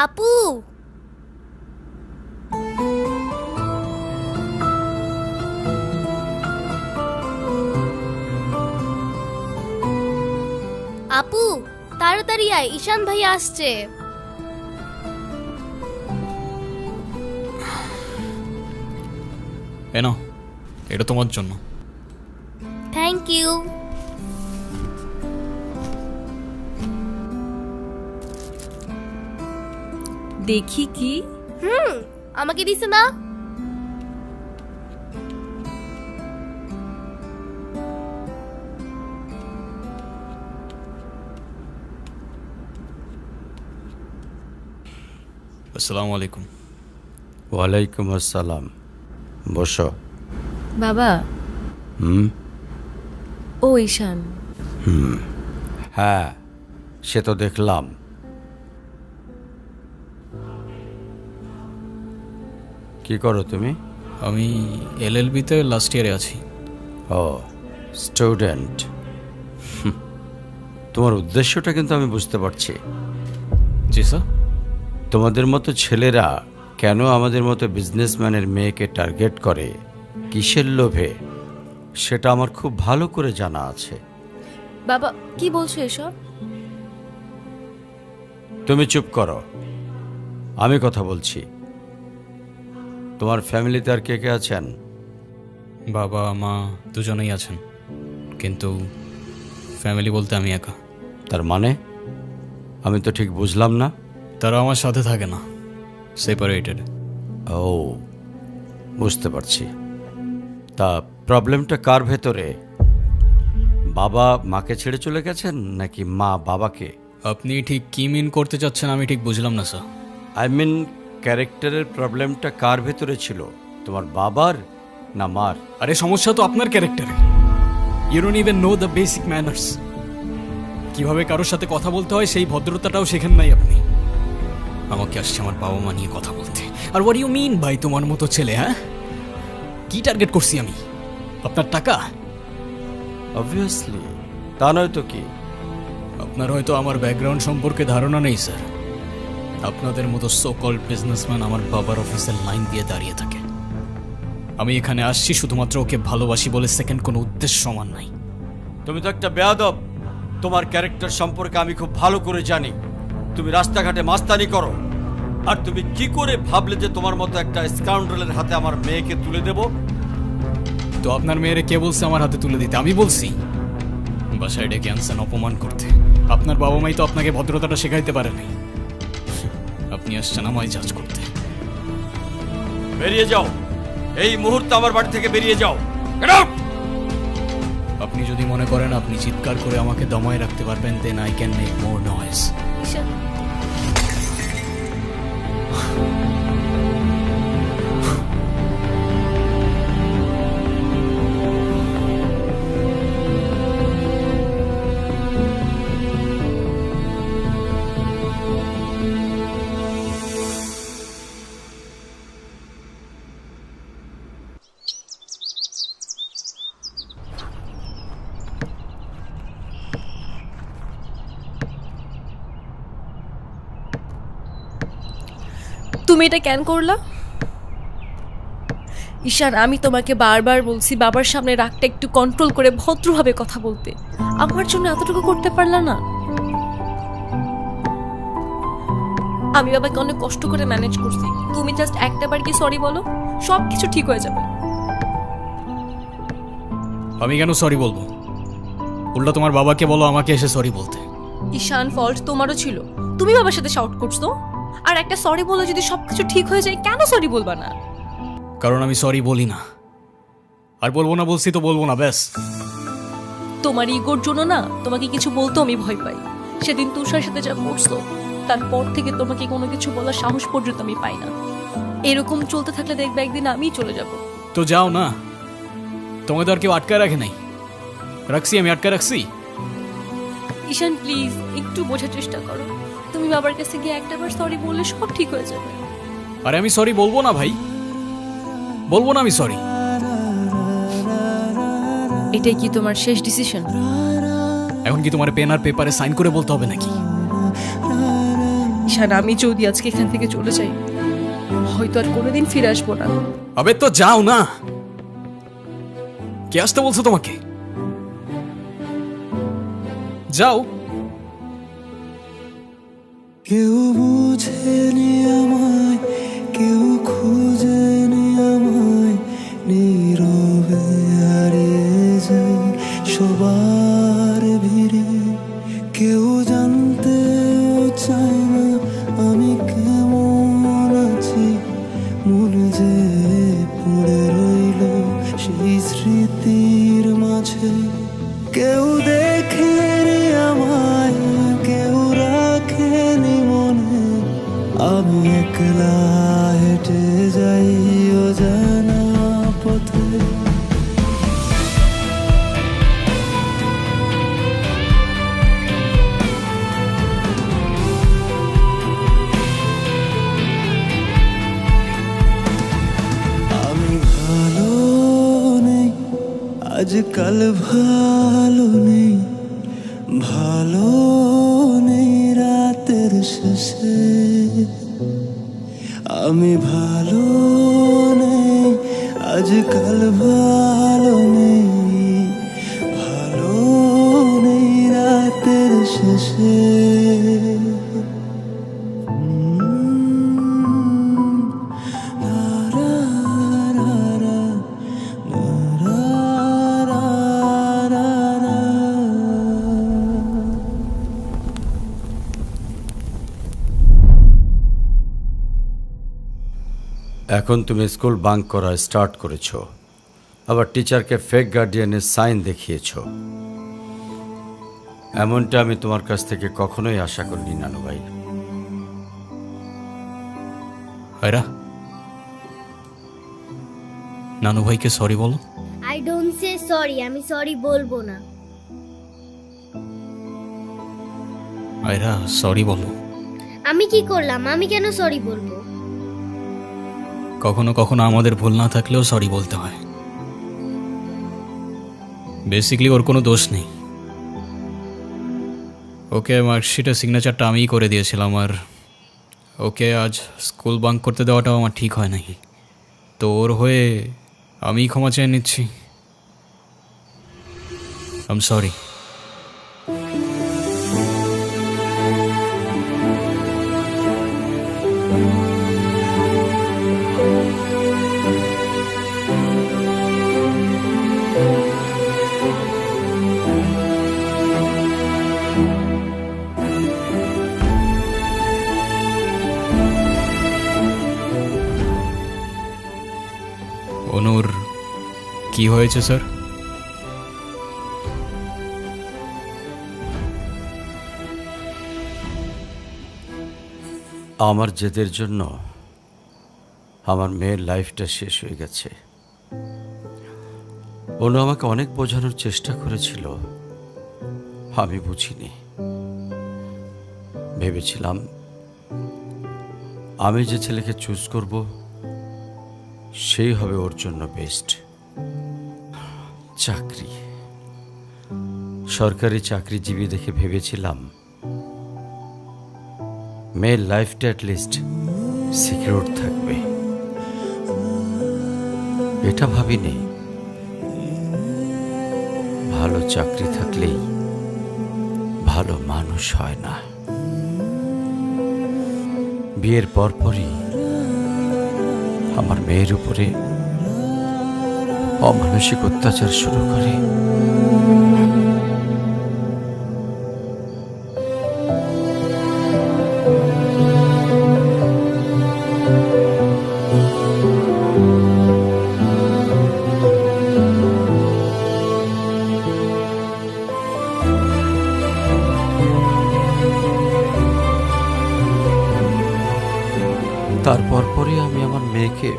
B: আপু, আপু তাড়াতাড়ি আয়, ঈশান ভাই আসছে।
A: এনো, এটা তোমার জন্য।
B: Thank you.
F: দেখি কি?
B: আমাকে দিছে না?
A: আসসালামু আলাইকুম।
L: ওয়ালাইকুম আসসালাম, বসো।
F: বাবা।
L: হুম।
F: ও ঈশান।
L: হ্যাঁ সে তো দেখলাম। কি করো তুমি?
A: আমি এলএলবিতে লাস্ট ইয়ারে আছি।
L: ও স্টুডেন্ট। তোমার উদ্দেশ্যটা কিন্তু আমি বুঝতে পারছি।
A: জি স্যার।
L: তোমাদের মতো ছেলেরা কেন আমাদের মতো বিজনেসম্যানের মেয়েকে টার্গেট করে, কিসের লোভে, সেটা আমার খুব ভালো করে জানা আছে।
F: বাবা কি বলছো এসব?
L: তুমি চুপ করো, আমি কথা বলছি। তোমার ফ্যামিলিতে আর কে কে আছেন?
A: বাবা মা দুজনেই আছেন, কিন্তু ফ্যামিলি বলতে আমি একা।
L: তার মানে আমি তো ঠিক বুঝলাম না।
A: তারা আমার সাথে থাকে না, সেপারেটেড।
L: ও বুঝতে পারছি। তা প্রবলেমটা কার ভেতরে? বাবা মাকে ছেড়ে চলে গেছেন নাকি মা বাবাকে?
A: আপনি ঠিক কি মিন করতে চাচ্ছেন আমি ঠিক বুঝলাম না স্যার।
L: আই মিন ক্যারেক্টারের প্রবলেমটা কার ভেতরে ছিল, তোমার বাবার না মার?
A: আরে সমস্যা তো আপনার ক্যারেক্টারে। You don't even know the basic manners. কিভাবে কারোর সাথে কথা বলতে হয় সেই ভদ্রতাটাও শেখেন নাই আপনি। আমাকে আসছে আমার বাবা মা নিয়ে কথা বলতে। আর হোয়াট ইউ মিন ভাই তোমার মতো ছেলে? হ্যাঁ, কি টার্গেট করছি আমি? আপনার টাকা?
L: অবভিয়াসলি, তা নয় তো কি।
A: আপনার হয়তো আমার ব্যাকগ্রাউন্ড সম্পর্কে ধারণা নেই স্যার। আপনাদের মতো সো কল্ড বিজনেসম্যান আমার বাবার অফিসের লাইন দিয়ে দাঁড়িয়ে থাকে। আমি এখানে আসছি শুধুমাত্র ওকে ভালোবাসি বলে, সেকেন্ড কোনো উদ্দেশ্য সমান নাই।
L: তুমি তো একটা বেয়াদব। তোমার ক্যারেক্টার সম্পর্কে আমি খুব ভালো করে জানি। তুমি রাস্তাঘাটে মাস্তানি করো, আর তুমি কি করে ভাবলে যে তোমার মতো একটা স্কাউন্ডারের হাতে আমার মেয়েকে তুলে দেব?
A: তো আপনার মেয়েরে কে বলছে আমার হাতে তুলে দিতে? আমি বলছি? বাসায় ডেকে আনছেন অপমান করতে। আপনার বাবা মাই তো আপনাকে ভদ্রতাটা শেখাইতে পারে নাই। আপনি আসছেন আমায় জাজ করতে।
L: বেরিয়ে যাও, এই মুহূর্তে আমার বাড়ি থেকে বেরিয়ে যাও। Get out!
A: আপনি যদি মনে করেন আপনি চিৎকার করে আমাকে দমায় রাখতে পারবেন, then I can make more noise.
F: Ishan, তুমি এটা কেন করলা? ঈশান, আমি তোমাকে বারবার বলছি বাবার সামনে রাগটা একটু কন্ট্রোল করে ভদ্রভাবে কথা বলতে। আমার জন্য এতটুকু করতে পারলা না? আমি বাবাকে অনেক কষ্ট করে ম্যানেজ করছি। তুমি জাস্ট একটাবার কি সরি বলো, সব কিছু ঠিক হয়ে যাবে।
A: আমি কেন সরি বলবো? উল্টা তোমার বাবাকে বলো আমাকে এসে সরি বলতে।
F: ঈশান, ফল্ট তোমারও ছিল। তুমি বাবার সাথে শাউট করছো, আর একটা সরি বলে যদি সবকিছু ঠিক হয়ে যায়, কেন সরি বলবা না?
A: কারণ আমি সরি বলি না, আর বলবো না। বলছি তো বলবো না, ব্যাস।
F: তোমার ইগোর জন্য না তোমাকে কিছু বলতে আমি ভয় পাই। সেদিন তুষার সাথে যা করছো, তারপর থেকে তোমাকে কোনো কিছু বলার সাহস পর্যন্ত আমি পাই না। এরকম চলতে থাকলে দেখবে একদিন আমিই চলে যাব।
A: তো যাও না, তোমাকে তো আর কেউ আটকায় রাখে নাই। রাখছি, আমি আটকায় রাখছি।
F: ঈশান প্লিজ, একটু বোঝার চেষ্টা করো। তুমি বাবার কাছে গিয়ে একটাবার সরি বললে সব ঠিক হয়ে যাবে।
A: আরে আমি সরি বলবো না ভাই, বলবো না আমি সরি।
F: এটাই কি তোমার শেষ ডিসিশন?
A: এখন কি তোমার পেন আর পেপারে সাইন করে বলতে হবে নাকি?
F: ঈশান, আমি যদি আজকে এখান থেকে চলে যাই, হয়তো আর কোনোদিন ফিরে আসবো না।
A: আবে তো যাও না। কে আসতে বলছো তোমাকে? যাও।
M: কেউ বুঝেনি আমায়, কেউ খুঁজেনি আমায়, নীরবে হারিয়ে যাই সবার ভিড়ে। কেউ জানতেও চায় না আমি কেমন আছি, মনে যে পড়ে রইল সেই স্মৃতির মাঝে। কেউ দেখেনি আমায়, কেউ রাখেনি মনে, আমি একলা হেঁটে যাই অজানা পথে। আমি ভালো নেই, আজকাল ভালো নেই, ভালো নেই রাতের শেষে। আমি ভালো নেই, আজকাল ভালো নেই, ভালো নেই রাতের শেষে।
L: এখন তুমি স্কুল বাঙ্ক করা স্টার্ট করেছো, আবার টিচারকে ফেক গার্ডিয়ানের সাইন দেখিয়েছো। এমনটা আমি তোমার কাছ থেকে কখনোই আশা করিনি নানু ভাই।
A: আয়রা, নানু ভাইকে সরি বলো।
B: I I don't say sorry, আমি সরি বলবো না।
A: আয়রা সরি বলো।
B: আমি কি করলাম? আমি কেন সরি বলবো?
A: কখনো কখনো আমাদের ভুল না থাকলেও সরি বলতে হয়। বেসিক্যালি ওর কোনো দোষ নেই। ওকে মার্কশিটের সিগনেচারটা আমিই করে দিয়েছিলাম, আর ওকে আজ স্কুল বাঙ্ক করতে দেওয়াটাও আমার ঠিক হয় নাই। তো ওর হয়ে আমিই ক্ষমা চেয়ে নিচ্ছি। I am sorry. অনুর কি হয়েছে স্যার?
L: আমার জেদের জন্য আমার মেয়ের লাইফটা শেষ হয়ে গেছে। অনু আমাকে অনেক বোঝানোর চেষ্টা করেছিল, আমি বুঝিনি। ভেবেছিলাম আমি যে ছেলেকে চুজ করব সেই হবে ওর জন্য বেস্ট। চাকরি, সরকারি চাকরিজীবী দেখে ভেবেছিলাম মেয়ের লাইফটা অ্যাটলিস্ট সিকিউর থাকবে। এটা ভাবিনি ভালো চাকরি থাকলেই ভালো মানুষ হয় না। বিয়ের পরপরই আমার মেয়ের উপরে অমানসিক অত্যাচার শুরু করে। তারপর পরে আমি আমার মেয়েকে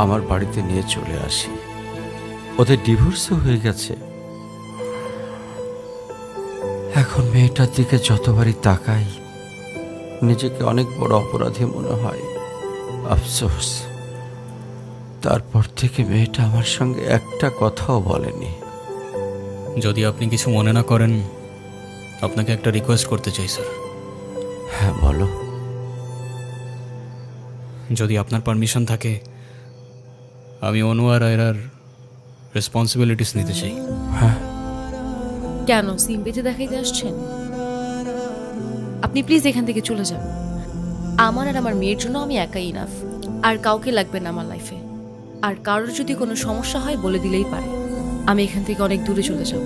L: আমার বাড়িতে নিয়ে চলে আসি। ওদের ডিভোর্সও হয়ে গেছে। এখন মেয়েটার দিকে যতবারই তাকাই নিজেকে অনেক বড় অপরাধী মনে হয়। আফসোস, তারপর থেকে মেয়েটা আমার সঙ্গে একটা কথাও বলেনি।
A: যদি আপনি কিছু মনে না করেন, আপনাকে একটা রিকোয়েস্ট করতে চাই স্যার।
L: হ্যাঁ বলো।
A: যদি আপনার পারমিশন থাকে, আমি অনু আর আয়রার রেসপন্সিবিলিটিস নিতে চাই।
L: হ্যাঁ।
F: কেন সিম্পেথি দেখাইতে আসছেন? আপনি প্লিজ এখান থেকে চলে যান। আমার আর আমার মেয়ের জন্য আমি একাই ইনাফ, আর কাউকে লাগবে না আমার লাইফে। আর কারোর যদি কোনো সমস্যা হয় বলে দিলেই পারে। আমি এখান থেকে অনেক দূরে চলে যাব।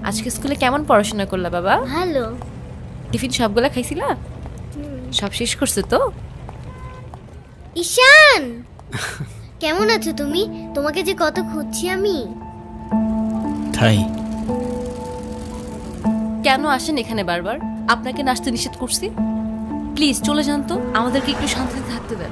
F: আজকে স্কুলে কেমন পড়াশোনা করলা বাবা?
B: ভালো।
F: টিফিন সবগুলা খাইছিলা? সব শেষ করছো তো?
B: ঈশান, কেমন আছো তুমি? তোমাকে যে কত খুঁজছি আমি।
A: তাই
F: কেন আসেন এখানে বারবার? আপনাকে নাচতে নিষেধ করছি? প্লিজ চলে যান তো, আমাদেরকে একটু শান্তিতে থাকতে দেন।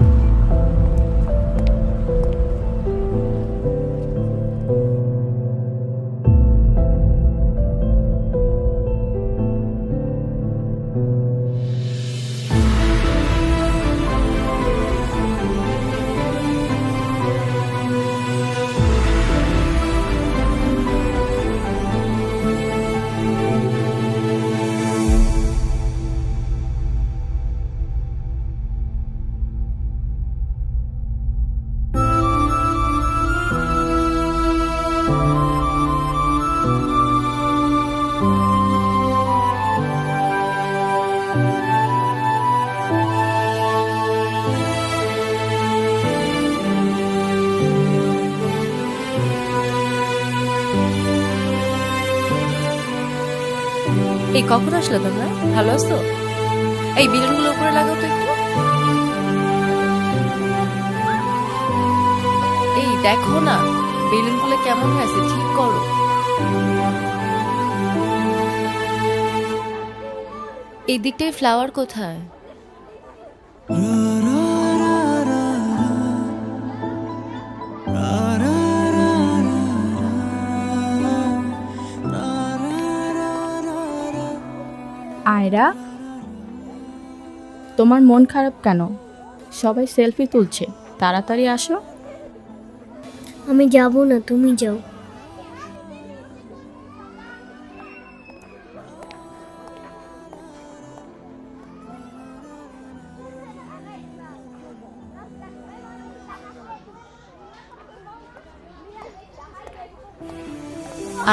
F: এই কখন আসলে তোমরা? ভালো আছো? এই বেলুনগুলো উপরে লাগাও তো একটু। এই দেখো না বেলুনগুলো কেমন হয়েছে, ঠিক করো। এই দিকটায় ফ্লাওয়ার কোথায়?
N: আয়রা, তোমার মন খারাপ কেন? সবাই সেলফি তুলছে, তাড়াতাড়ি আসো।
B: আমি যাব না, তুমি যাও।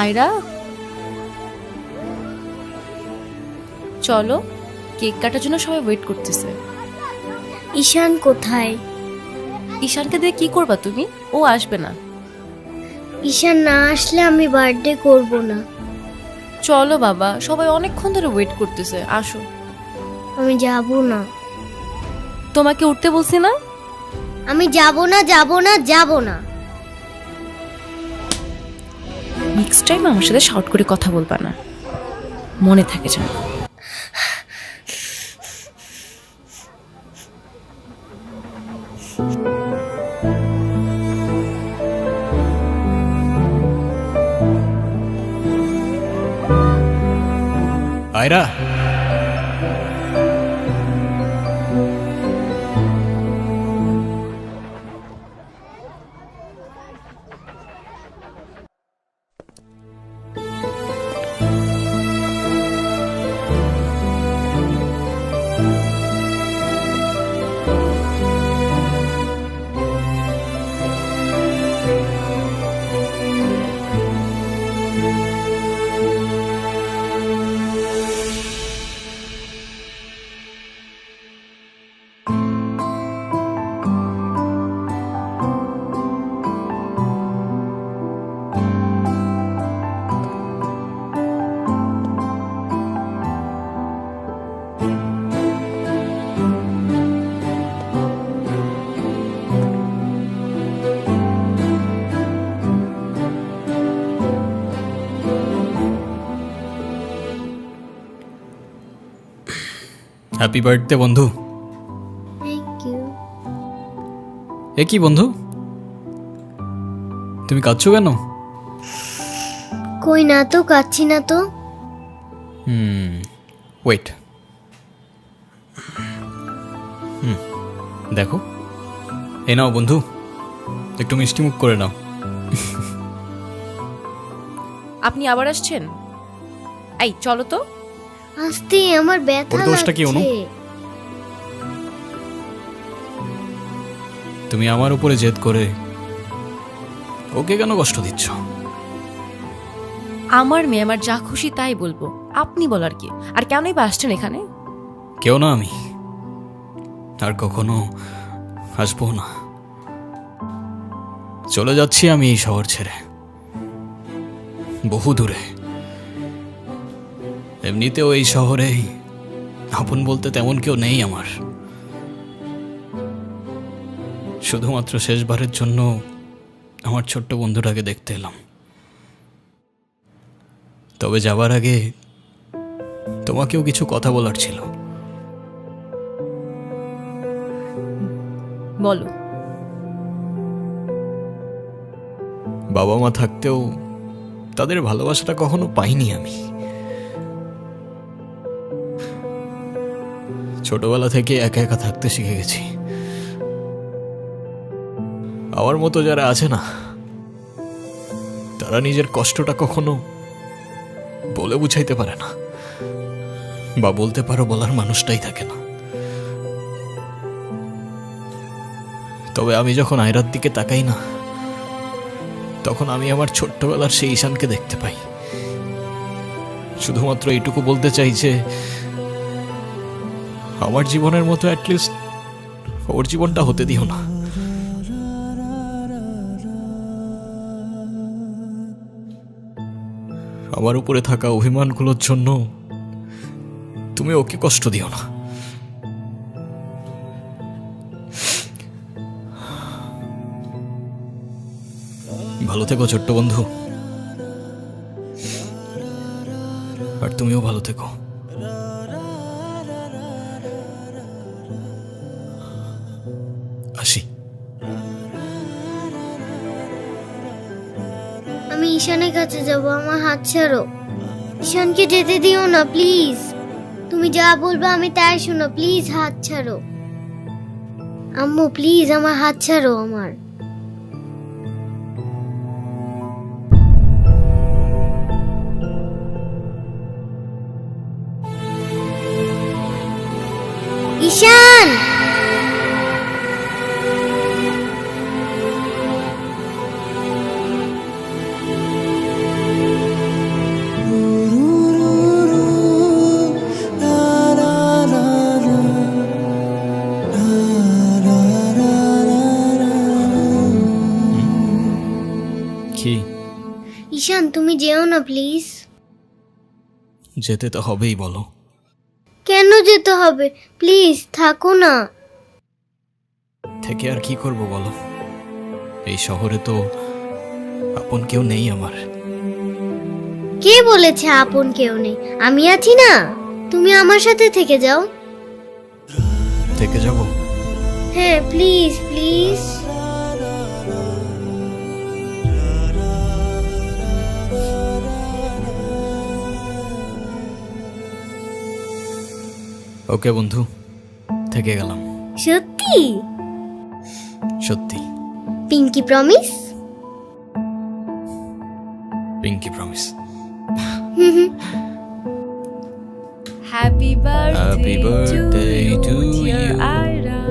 F: আয়রা চলো, কেক কাটার জন্য সবাই ওয়েট করতেছে।
B: ঈশান কোথায়?
F: ঈশানকে দিয়ে কি করবা তুমি? ও আসবে না।
B: ঈশান না আসলে আমি বার্থডে করব না।
F: চলো বাবা, সবাই অনেকক্ষণ ধরে ওয়েট করতেছে, আসো।
B: আমি যাব না।
F: তোমাকে উঠতে বলছি না?
B: আমি যাব না, যাব না, যাব না।
F: নেক্সট টাইম আমার সাথে শর্ট করে কথা বলবা না, মনে থাকে যেন।
A: আয়রা, হ্যাপি বার্থডে বন্ধু।
B: Thank you.
A: এ কি বন্ধু, তুমি কাঁদছো কেন?
B: কই না তো, কাচ্ছি না তো।
A: ওয়েট। দেখো, এ নাও বন্ধু, একটু মিষ্টি মুখ করে নাও।
F: আপনি আবার আসছেন? এই চলো তো।
B: আস্তে, আমার ব্যথা
A: ওর দোষটা কি অনু?
B: লাগছে।
A: তুমি আমার উপরে জেদ করে ওকে কেন কষ্ট দিচ্ছ?
F: আমার মেয়ে, আমার যা খুশি তাই বলবো, আপনি বলার কি? আর কেনই বা আসছেন এখানে?
A: কেউ না আমি, আর কখনো আসবো না। চলে যাচ্ছি আমি এই শহর ছেড়ে, বহু দূরে। এমনিতেও এই শহরে আপন বলতে তেমন কেউ নেই আমার। শুধুমাত্র শেষবারের জন্য আমার ছোট্ট বন্ধুটাকে দেখতে এলাম। তবে যাবার আগে তোমাকেও কিছু কথা বলার ছিল।
F: বলো।
A: বাবা মা থাকতেও তাদের ভালোবাসাটা কখনো পাইনি আমি। ছোটবেলা থেকে একা একা থাকতে শিখে গেছি। আমার মতো যারা আছে না, তারা নিজের কষ্টটা কখনো বলে বুঝাইতে পারে না, বা বলতে পারো বলার মানুষটাই থাকে না। তবে আমি যখন আয়রার দিকে তাকাই না, তখন আমি আমার ছোট্টবেলার সেই ঈশানকে দেখতে পাই। শুধুমাত্র এইটুকু বলতে চাই যে আমার জীবনের মতো অ্যাটলিস্ট ওর জীবনটা হতে দিও না। আমার উপরে থাকা অভিমানগুলোর জন্য তুমি ওকে কষ্ট দিও না। ভালো থেকো ছোট্ট বন্ধু, আর তুমিও ভালো থেকো। আসি।
B: আমি ঈশানের কাছে যাব, আমার হাত ছাড়ো। ঈশানকে যেতে দিও না প্লিজ। তুমি যা বলবে আমি তাই শোনো, প্লিজ হাত ছাড়ো। আম্মু প্লিজ আমার হাত ছাড়ো। আমার ঈশান,
A: কি
B: ঈশান তুমি যেও না প্লিজ।
A: যেতে তো হবেই, বলো।
B: কেন যেতে হবে? প্লিজ থাকো না।
A: থেকে আর কি করব বলো, এই শহরে তো আপন কেউ নেই আমার।
B: কে বলেছে আপন কেউ নেই? আমি আছি না, তুমি আমার সাথে থেকে যাও।
A: থেকে যাব?
B: হ্যাঁ প্লিজ প্লিজ।
A: ওকে বন্ধু, থেকে গেলাম।
B: সত্যি?
A: সত্যি।
B: Pinky promise?
A: Pinky promise.
F: Happy
A: Happy birthday to you.
F: Ira.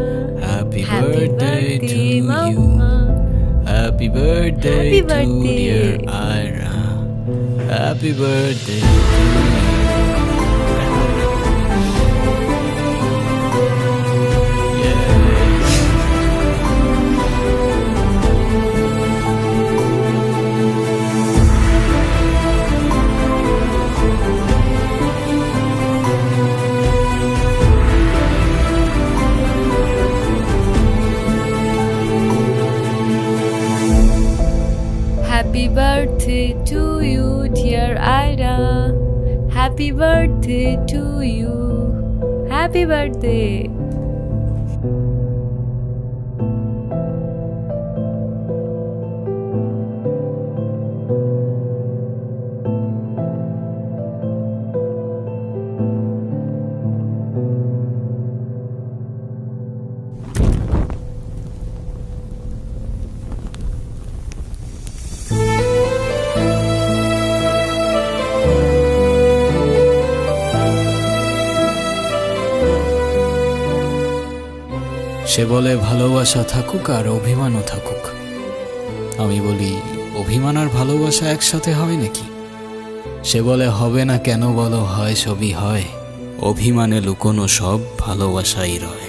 A: Happy birthday to you.
F: Mama.
A: Happy birthday
F: Happy
A: to
F: birthday.
A: dear Ira. Happy birthday to you.
F: Happy birthday to you, dear Ira. Happy birthday to you. Happy birthday.
A: সে বলে ভালোবাসা থাকুক আর অভিমানও থাকুক। আমি বলি অভিমান আর ভালোবাসা একসাথে হয় নাকি? সে বলে হবে না কেন বলো, হয় সবই হয়, অভিমানে লুকোনো সব ভালোবাসাই রয়।